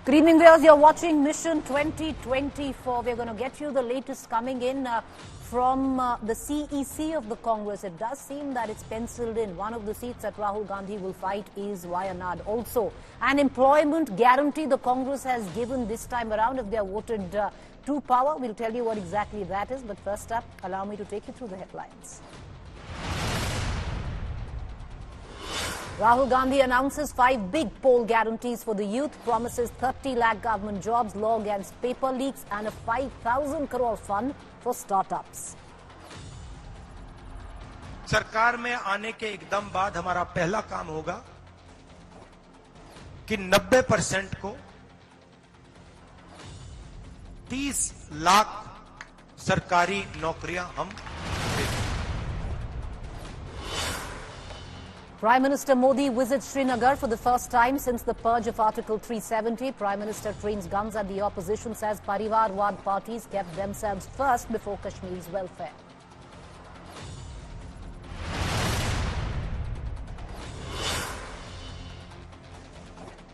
Good evening, viewers. You're watching Mission 2024. We're going to get you the latest coming in from the CEC of the Congress. It does seem that it's penciled in. One of the seats that Rahul Gandhi will fight is Wayanad. Also, an employment guarantee the Congress has given this time around if they are voted to power. We'll tell you what exactly that is. But first up, allow me to take you through the headlines. Rahul Gandhi announces 5 big poll guarantees for the youth, promises 30 lakh government jobs, law against paper leaks and a 5,000 crore fund for startups. सरकार में आने के एकदम बाद हमारा पहला काम होगा कि 90% को 30 लाख सरकारी नौकरियां हम Prime Minister Modi visits Srinagar for the first time since the purge of Article 370. Prime Minister trains guns at the opposition, says Parivarwad parties kept themselves first before Kashmir's welfare.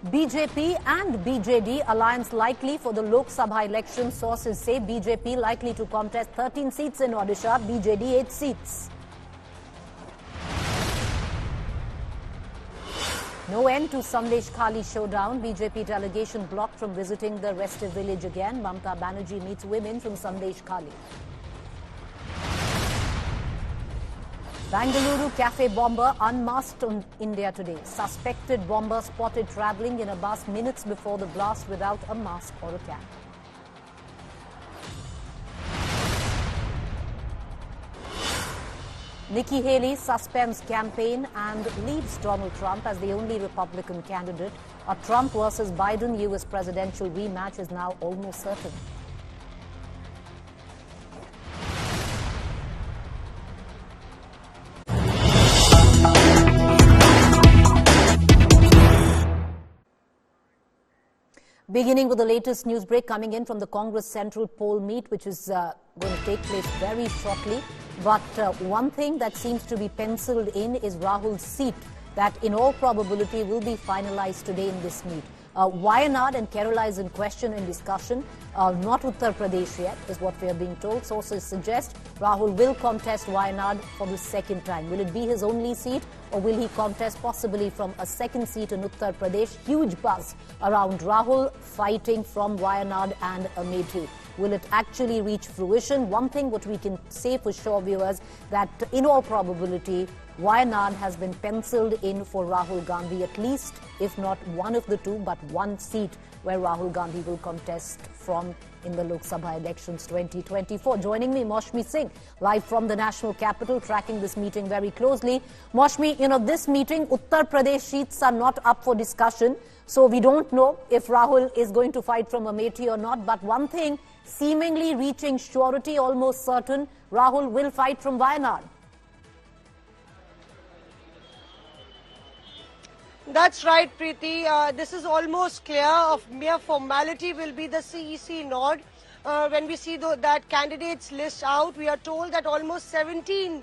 BJP and BJD alliance likely for the Lok Sabha election. Sources say BJP likely to contest 13 seats in Odisha, BJD 8 seats. No end to Sandesh Khali showdown. BJP delegation blocked from visiting the restive village again. Mamata Banerjee meets women from Sandesh Khali. Bangalore cafe bomber unmasked on India today. Suspected bomber spotted travelling in a bus minutes before the blast without a mask or a cap. Nikki Haley suspends campaign and leaves Donald Trump as the only Republican candidate. A Trump versus Biden U.S. presidential rematch is now almost certain. Beginning with the latest news break coming in from the Congress Central Poll Meet, which is going to take place very shortly. But one thing that seems to be penciled in is Rahul's seat that in all probability will be finalized today in this meet. Wayanad and Kerala is in question and discussion. Not Uttar Pradesh yet is what we are being told. Sources suggest Rahul will contest Wayanad for the second time. Will it be his only seat or will he contest possibly from a second seat in Uttar Pradesh? Huge buzz around Rahul fighting from Wayanad and Amethi. Will it actually reach fruition? One thing what we can say for sure, viewers, that in all probability, Wayanad has been penciled in for Rahul Gandhi, at least, if not one of the two, but one seat where Rahul Gandhi will contest from in the Lok Sabha elections 2024. Joining me, Maushmi Singh, live from the national capital, tracking this meeting very closely. Maushmi, this meeting, Uttar Pradesh seats are not up for discussion, so we don't know if Rahul is going to fight from Amethi or not, but one thing seemingly reaching surety, almost certain, Rahul will fight from Wayanad. That's right, Preeti. This is almost clear. Of mere formality will be the CEC nod. When we see that candidates list out, we are told that almost 70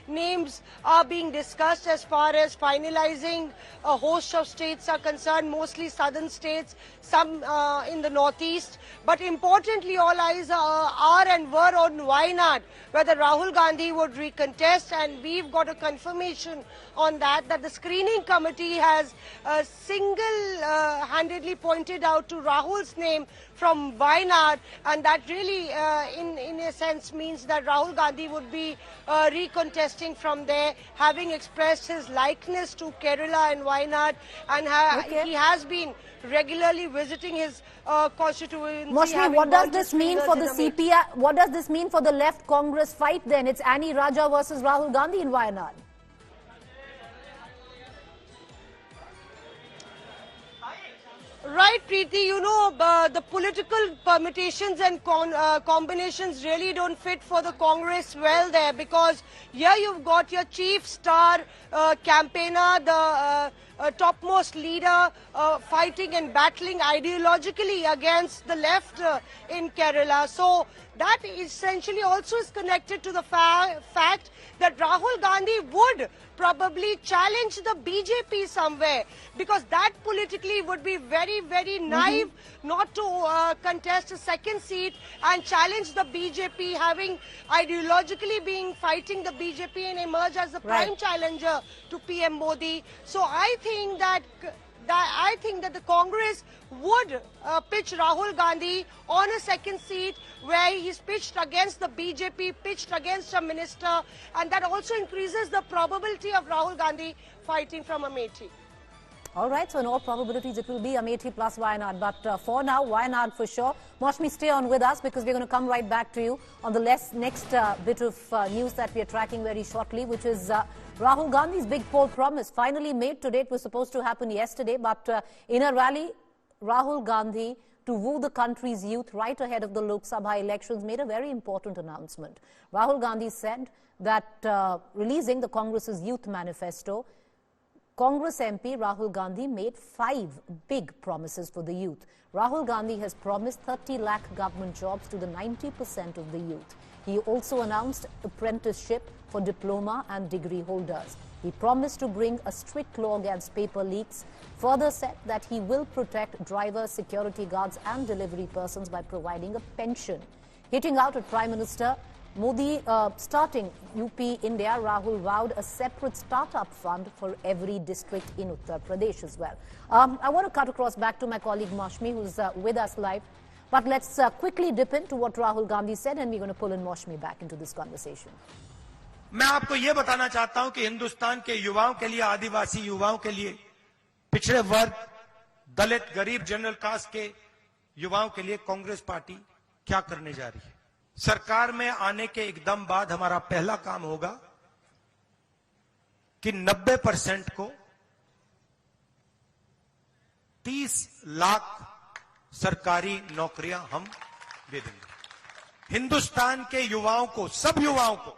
names are being discussed as far as finalizing a host of states are concerned, mostly southern states, some in the northeast. But importantly, all eyes are and were on Wayanad, whether Rahul Gandhi would recontest, and we've got a confirmation on that the screening committee has single-handedly pointed out to Rahul's name from Wayanad, and that really in a sense means that Rahul Gandhi would be recontesting from there, having expressed his likeness to Kerala and Wayanad, and he has been regularly visiting his constituency. Maushmi, what does this mean for the CPI? What does this mean for the left Congress fight then? It's Annie Raja versus Rahul Gandhi in Wayanad. Right, Preeti, the political permutations and combinations really don't fit for the Congress well there, because here you've got your chief star campaigner, the topmost leader fighting and battling ideologically against the left in Kerala. So that essentially also is connected to the fact that Rahul Gandhi would probably challenge the BJP somewhere, because that politically would be very, very naive not to contest a second seat and challenge the BJP, having ideologically being fighting the BJP and emerge as the prime challenger to PM Modi. So I think that the Congress would pitch Rahul Gandhi on a second seat where he's pitched against the BJP, pitched against a minister, and that also increases the probability of Rahul Gandhi fighting from Amethi. All right, so in all probabilities it will be Amethi plus Wayanad, but for now Wayanad for sure. Moshmi, stay on with us because we're going to come right back to you on the next bit of news that we are tracking very shortly, which is Rahul Gandhi's big poll promise finally made today. It was supposed to happen yesterday, but in a rally, Rahul Gandhi, to woo the country's youth right ahead of the Lok Sabha elections, made a very important announcement. Rahul Gandhi said that releasing the Congress's youth manifesto, Congress MP Rahul Gandhi made 5 big promises for the youth. Rahul Gandhi has promised 30 lakh government jobs to the 90% of the youth. He also announced apprenticeship for diploma and degree holders. He promised to bring a strict law against paper leaks, further said that he will protect drivers, security guards and delivery persons by providing a pension. Hitting out at Prime Minister Modi, starting UP India, Rahul vowed a separate startup fund for every district in Uttar Pradesh as well. I want to cut across back to my colleague Moshmi, who's with us live. But let's quickly dip into what Rahul Gandhi said, and we're going to pull in Moshmi back into this conversation. मैं आपको यह बताना चाहता हूं कि हिंदुस्तान के युवाओं के लिए, आदिवासी युवाओं के लिए, पिछड़े वर्ग, दलित, गरीब, जनरल कास्ट के युवाओं के लिए कांग्रेस पार्टी क्या करने जा रही है। सरकार में आने के एकदम बाद हमारा पहला काम होगा कि 90% को 30 लाख सरकारी नौकरियां हम दे देंगे। हिंदुस्तान के युवाओं को, सब युवाओं को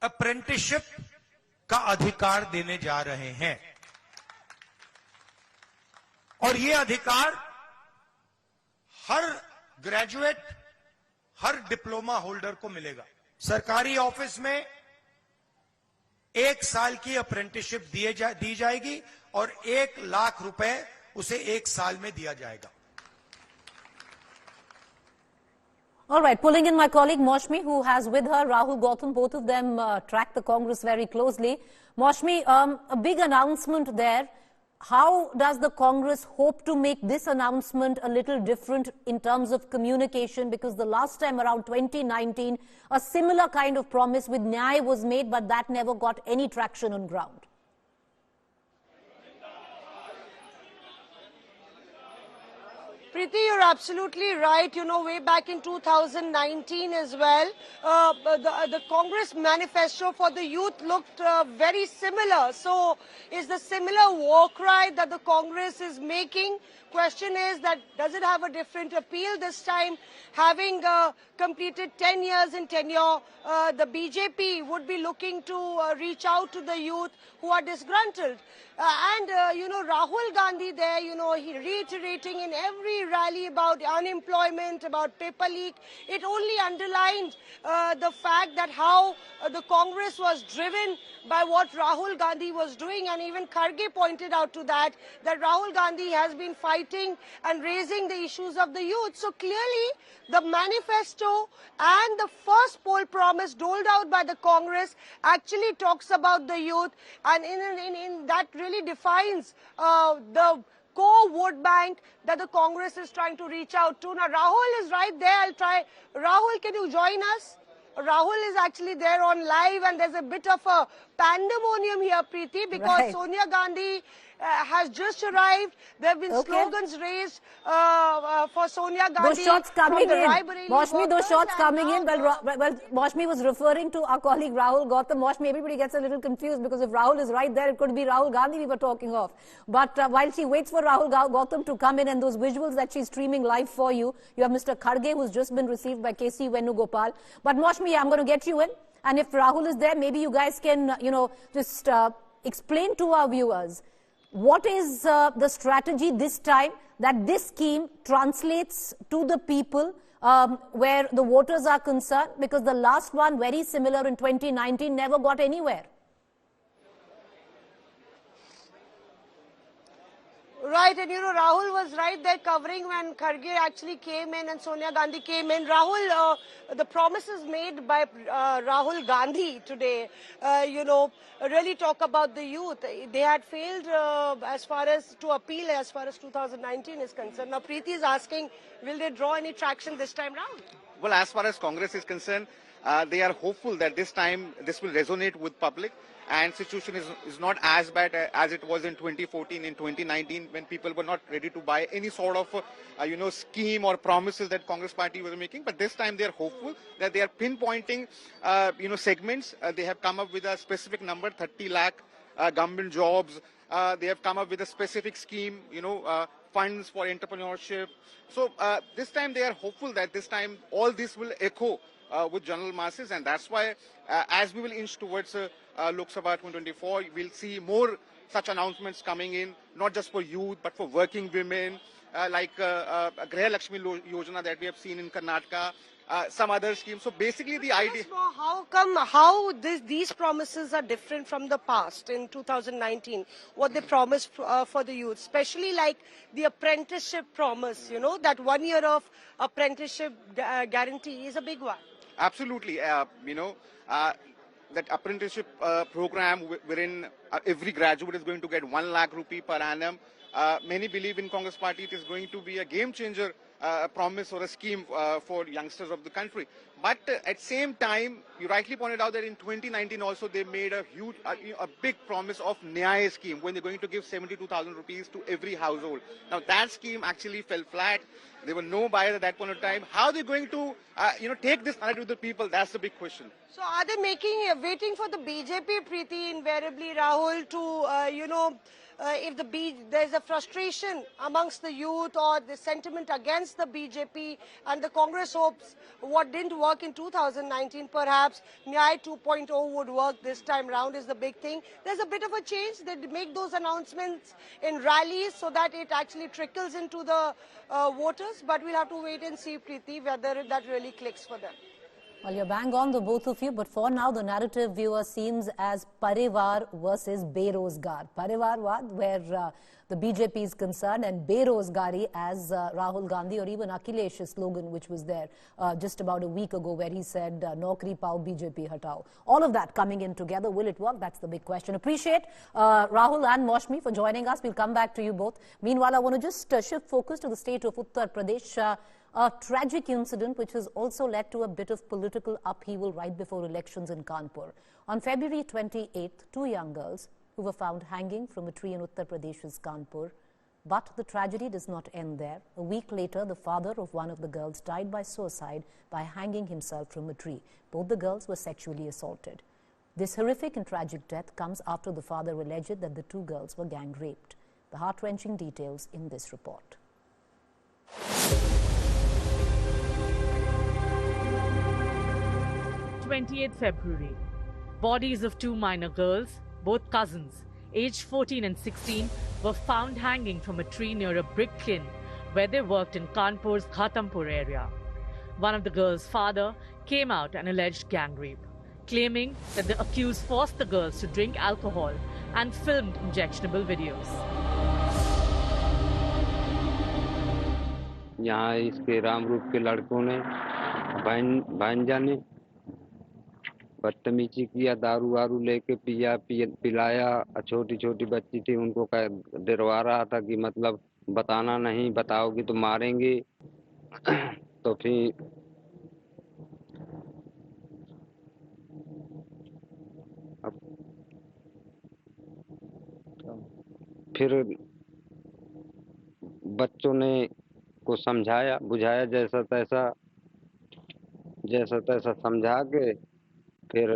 अप्रेंटिसशिप का अधिकार देने जा रहे हैं और ये अधिकार हर ग्रेजुएट, हर डिप्लोमा होल्डर को मिलेगा। सरकारी ऑफिस में 1 साल की अप्रेंटिसशिप दी जाएगी और 1 लाख रुपए उसे 1 साल में दिया जाएगा। All right, pulling in my colleague Moshmi, who has with her Rahul Gautam. Both of them track the Congress very closely. Moshmi, a big announcement there. How does the Congress hope to make this announcement a little different in terms of communication? Because the last time around 2019, a similar kind of promise with Nyay was made, but that never got any traction on ground. Preeti, you're absolutely right. You know, way back in 2019 as well, the Congress manifesto for the youth looked very similar. So, is the similar war cry that the Congress is making? Question is that does it have a different appeal this time? Having completed 10 years in tenure, the BJP would be looking to reach out to the youth who are disgruntled. You know, Rahul Gandhi there, you know, he reiterating in every rally about unemployment, about paper leak. It only underlined the fact that how the Congress was driven by what Rahul Gandhi was doing, and even Kharge pointed out to that Rahul Gandhi has been fighting and raising the issues of the youth. So clearly the manifesto and the first poll promise doled out by the Congress actually talks about the youth, and in that really defines the core vote bank that the Congress is trying to reach out to. Now Rahul is right there. I'll try. Rahul, can you join us? Rahul is actually there on live, and there's a bit of a pandemonium here, Preeti, because Sonia Gandhi has just arrived. There have been slogans raised for Sonia Gandhi. Those shots coming in. Moshmi, those shots coming in. Well, Moshmi was referring to our colleague Rahul Gautam. Moshmi, everybody gets a little confused because if Rahul is right there, it could be Rahul Gandhi we were talking of. But while she waits for Rahul Gautam to come in, and those visuals that she's streaming live for you, you have Mr. Kharge, who's just been received by KC Venugopal. But Moshmi, I'm going to get you in. And if Rahul is there, maybe you guys can, you know, just explain to our viewers what is the strategy this time that this scheme translates to the people where the voters are concerned, because the last one, very similar in 2019, never got anywhere. Right, and Rahul was right there covering when Kharge actually came in and Sonia Gandhi came in. Rahul, the promises made by Rahul Gandhi today, really talk about the youth. They had failed as far as to appeal as far as 2019 is concerned. Now, Preeti is asking, will they draw any traction this time round? Well, as far as Congress is concerned, they are hopeful that this time this will resonate with public, and situation is not as bad as it was in 2014, in 2019, when people were not ready to buy any sort of scheme or promises that Congress party was making. But this time they are hopeful that they are pinpointing segments. They have come up with a specific number, 30 lakh government jobs. They have come up with a specific scheme, funds for entrepreneurship. So this time they are hopeful that this time all this will echo with general masses, and that's why as we will inch towards Lok Sabha 2024, we'll see more such announcements coming in, not just for youth but for working women, like Griha Lakshmi Yojana that we have seen in Karnataka, some other schemes. So basically the idea... How these promises are different from the past in 2019, what they promised for the youth, especially like the apprenticeship promise, that 1 year of apprenticeship guarantee is a big one. Absolutely, that apprenticeship program wherein every graduate is going to get 1 lakh rupee per annum. Many believe in Congress party it is going to be a game changer promise or a scheme for youngsters of the country. But at same time, you rightly pointed out that in 2019 also they made a huge, a big promise of Nyaya scheme when they're going to give 72,000 rupees to every household. Now that scheme actually fell flat. There were no buyers at that point of time. How are they going to, take this narrative to the people? That's the big question. So are they waiting for the BJP, Preeti, invariably, Rahul, to, if there's a frustration amongst the youth or the sentiment against the BJP, and the Congress hopes what didn't work in 2019, perhaps Nyaya 2.0 would work this time round is the big thing. There's a bit of a change. They make those announcements in rallies so that it actually trickles into the voters, but we'll have to wait and see, Preeti, whether that really clicks for them. Well, you're bang on, the both of you, but for now the narrative, viewer, seems as Parivar versus Berozgar. Parivarwad, where the BJP is concerned, and Berozgari as Rahul Gandhi or even Akhilesh's slogan, which was there just about a week ago, where he said, Naukri pao, BJP hatao. All of that coming in together, will it work? That's the big question. Appreciate Rahul and Moshmi for joining us. We'll come back to you both. Meanwhile, I want to just shift focus to the state of Uttar Pradesh. A tragic incident which has also led to a bit of political upheaval right before elections in Kanpur. On February 28th, 2 young girls who were found hanging from a tree in Uttar Pradesh's Kanpur. But the tragedy does not end there. A week later, the father of one of the girls died by suicide by hanging himself from a tree. Both the girls were sexually assaulted. This horrific and tragic death comes after the father alleged that the 2 girls were gang raped. The heart-wrenching details in this report. 28th February. Bodies of 2 minor girls, both cousins, aged 14 and 16, were found hanging from a tree near a brick kiln where they worked in Kanpur's Ghatampur area. One of the girls' father came out and alleged gang rape, claiming that the accused forced the girls to drink alcohol and filmed objectionable videos. यहाँ इसके रामरूप के लड़कों ने भांजा ने बदतमीजी किया, दारू वारू लेके पिलाया। छोटी छोटी बच्ची थी, उनको डरवा रहा था कि मतलब बताना नहीं, बताओगी तो मारेंगे। तो फिर बच्चों ने को समझाया बुझाया, जैसा तैसा समझा के फिर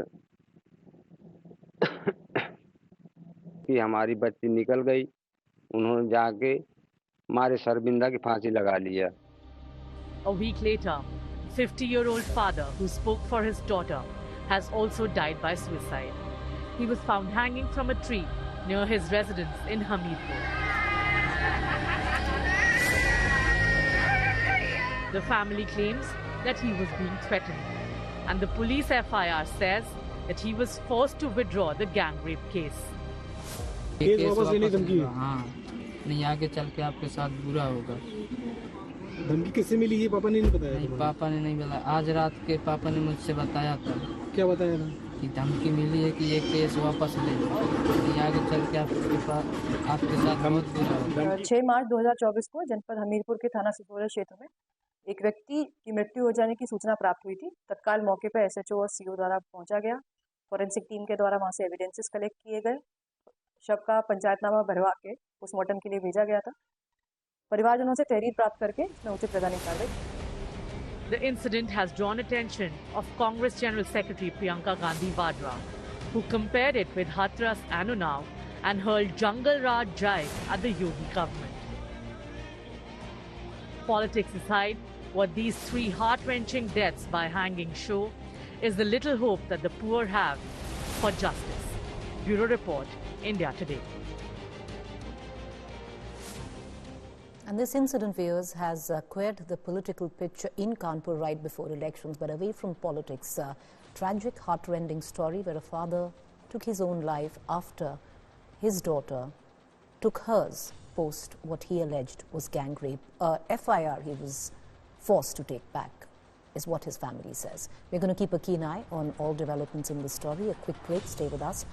कि हमारी बच्ची निकल गई। उन्होंने जाके मारे शर्मिंदा की फांसी लगा लिया। A week later, 50-year-old father who spoke for his daughter has also died by suicide. he was found hanging from a tree near his residence in Hamirpur. The family claims that he was being threatened, and the police FIR says that he was forced to withdraw the gang rape case. Case वापस लेने की धमकी? हाँ, नहीं आगे चल के आपके साथ बुरा होगा। धमकी किससे मिली ये पापा ने नहीं बताया? नहीं, पापा ने नहीं बताया। आज रात के पापा ने मुझसे बताया था। क्या बताया था? कि धमकी मिली है कि ये केस वापस ले लो, नहीं आगे चल के आपके साथ बहुत बुरा होगा। 6 मार्च 2024 को जनपद हमीरपुर के थाना सिपोरा क्षेत्र में एक व्यक्ति की मृत्यु हो जाने की सूचना प्राप्त हुई थी। तत्काल मौके पर एसएचओ और सीओ द्वारा पहुंचा गया। फॉरेंसिक टीम के द्वारा वहां से एविडेंसेस कलेक्ट किए गए। शव का पंचायतनामा भरवा के पोस्टमार्टम के लिए भेजा गया था। परिवारजनों से तहरीर प्राप्त करके इसमें उचित प्रदान कार्रवाई। The incident has drawn attention of Congress General Secretary Priyanka Gandhi Vadra, who compared it with Hathras and Unnao and hurled Jungle Raj jibe at the Yogi government. Politics aside, what these three heart-wrenching deaths by hanging show is the little hope that the poor have for justice. Bureau Report, India Today. And this incident, viewers, has queered the political picture in Kanpur right before elections. But away from politics, tragic, heartrending story where a father took his own life after his daughter took hers post what he alleged was gang rape. FIR he was forced to take back, is what his family says. We're going to keep a keen eye on all developments in the story. A quick break. Stay with us.